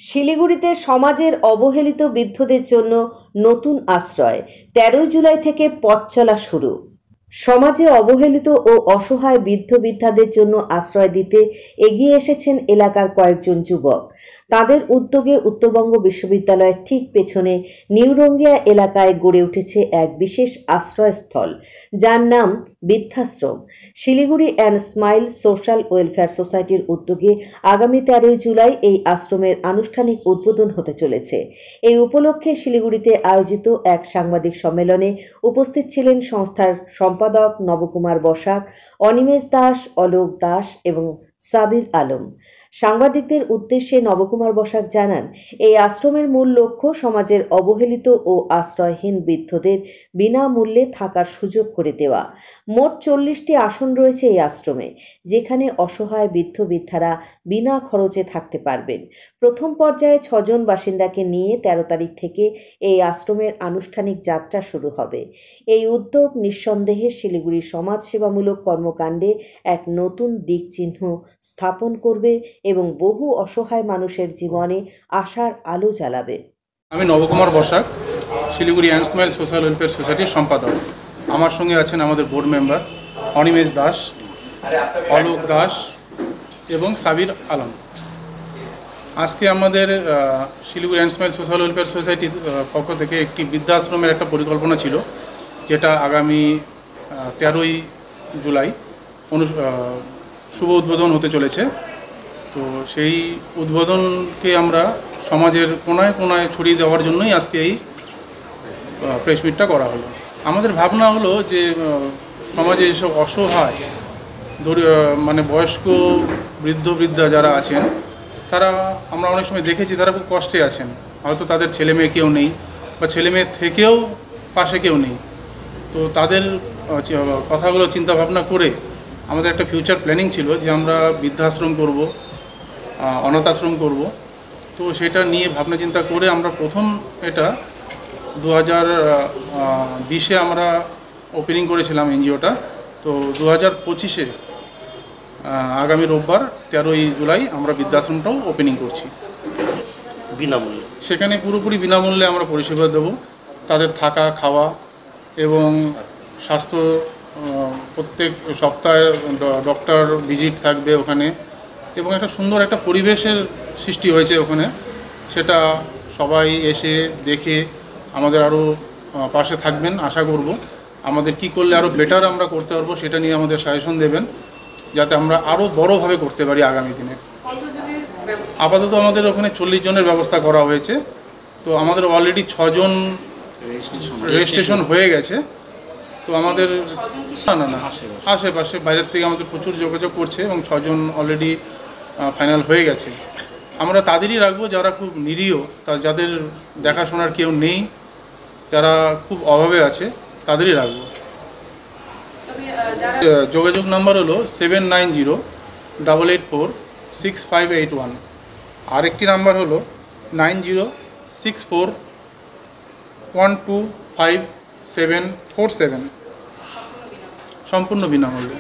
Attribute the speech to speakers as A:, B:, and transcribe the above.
A: শিলিগুড়িতে সমাজের অবহেলিত বৃদ্ধদের জন্য নতুন আশ্রয়। ১৩ জুলাই থেকে পথ চলা শুরু। সমাজে অবহেলিত ও অসহায় বৃদ্ধ বৃদ্ধাদের জন্য আশ্রয় দিতে এগিয়ে এসেছেন এলাকার কয়েকজন যুবক। তাদের উদ্যোগে উত্তরবঙ্গ বিশ্ববিদ্যালয়ের ঠিক পেছনে নিউরঙ্গিয়া এলাকায় গড়ে উঠেছে এক বিশেষ আশ্রয়স্থল, যার নাম বৃদ্ধাশ্রম। Siliguri and smile social welfare সোসাইটির উদ্যোগে আগামী ১৩ জুলাই এই আশ্রমের আনুষ্ঠানিক উদ্বোধন হতে চলেছে। এই উপলক্ষে শিলিগুড়িতে আয়োজিত এক সাংবাদিক সম্মেলনে উপস্থিত ছিলেন সংস্থার সম্পাদক নবকুমার বসাক, অনিমেষ দাস, অলোক দাস এবং সাবির আলম। সাংবাদিকদের উদ্দেশ্যে নবকুমার বসাক জানান, এই আশ্রমের মূল লক্ষ্য সমাজের অবহেলিত ও আশ্রয়হীন বৃদ্ধদের বিনামূল্যে থাকার সুযোগ করে দেওয়া। মোট ৪০টি আসন রয়েছে এই আশ্রমে, যেখানে অসহায় বৃদ্ধ বৃদ্ধারা বিনা খরচে থাকতে পারবেন। প্রথম পর্যায়ে ৬ জন বাসিন্দাকে নিয়ে ১৩ তারিখ থেকে এই আশ্রমের আনুষ্ঠানিক যাত্রা শুরু হবে। এই উদ্যোগ নিঃসন্দেহে শিলিগুড়ির সমাজসেবামূলক কর্মকাণ্ডে এক নতুন দিক চিহ্ন স্থাপন করবে এবং বহু অসহায় মানুষের জীবনে আশার আলো জ্বালাবে।
B: আমি Nabakumar Basak, Siliguri and smile social welfare সোসাইটির সম্পাদক। আমার সঙ্গে আছেন আমাদের বোর্ড মেম্বার অনিমেষ দাস, অলোক দাস এবং সাবির আলম। আজকে আমাদের Siliguri and smile social welfare সোসাইটির পক্ষ থেকে একটি বৃদ্ধাশ্রমের একটা পরিকল্পনা ছিল, যেটা আগামী ১৩ই জুলাই শুভ উদ্বোধন হতে চলেছে। তো সেই উদ্বোধনকে আমরা সমাজের কোনায় কোনায় ছড়িয়ে দেওয়ার জন্যই আজকে এই প্রেস মিটটা করা হলো। আমাদের ভাবনা হলো যে সমাজে এসব অসহায় মানে বয়স্ক বৃদ্ধ বৃদ্ধা যারা আছেন, তারা আমরা অনেক সময় দেখেছি তারা খুব কষ্টে আছেন। হয়তো তাদের ছেলে মেয়ে কেউ নেই বা ছেলে মেয়ে থেকেও পাশে কেউ নেই। তো তাদের কথাগুলো চিন্তা ভাবনা করে আমাদের একটা ফিউচার প্ল্যানিং ছিল যে আমরা বৃদ্ধাশ্রম করব, অনাথ আশ্রম করব। তো সেটা নিয়ে ভাবনা চিন্তা করে আমরা প্রথম এটা 2020-এ আমরা ওপেনিং করেছিলাম এনজিওটা। তো 2025-এ আগামী রোববার 13ই জুলাই আমরা বৃদ্ধাশ্রমটাও ওপেনিং করছি
C: বিনামূল্যে।
B: সেখানে পুরোপুরি বিনামূল্যে আমরা পরিষেবা দেবো। তাদের থাকা, খাওয়া এবং স্বাস্থ্য, প্রত্যেক সপ্তাহে ডক্টর ভিজিট থাকবে ওখানে, এবং একটা সুন্দর একটা পরিবেশের সৃষ্টি হয়েছে ওখানে। সেটা সবাই এসে দেখে আমাদের আরও পাশে থাকবেন আশা করব। আমাদের কি করলে আরও বেটার আমরা করতে পারবো সেটা নিয়ে আমাদের সাজেশন দেবেন, যাতে আমরা আরও বড়োভাবে করতে পারি আগামী দিনে। আপাতত আমাদের ওখানে 40 জনের ব্যবস্থা করা হয়েছে। তো আমাদের অলরেডি 6 জন রেজিস্ট্রেশন হয়ে গেছে। তো আমাদের না আশেপাশে বাইরের থেকে আমাদের প্রচুর যোগাযোগ করছে এবং 6 জন অলরেডি ফাইনাল হয়ে গেছে। আমরা তাদেরই রাখবো যারা খুব নিরীহ, যাদের দেখাশোনার কেউ নেই, যারা খুব অভাবে আছে, তাদেরই রাখবো। যোগাযোগ নাম্বার হলো 7908846581। আরেকটি নাম্বার হলো 9064125747। সম্পূর্ণ বিনামূল্যে।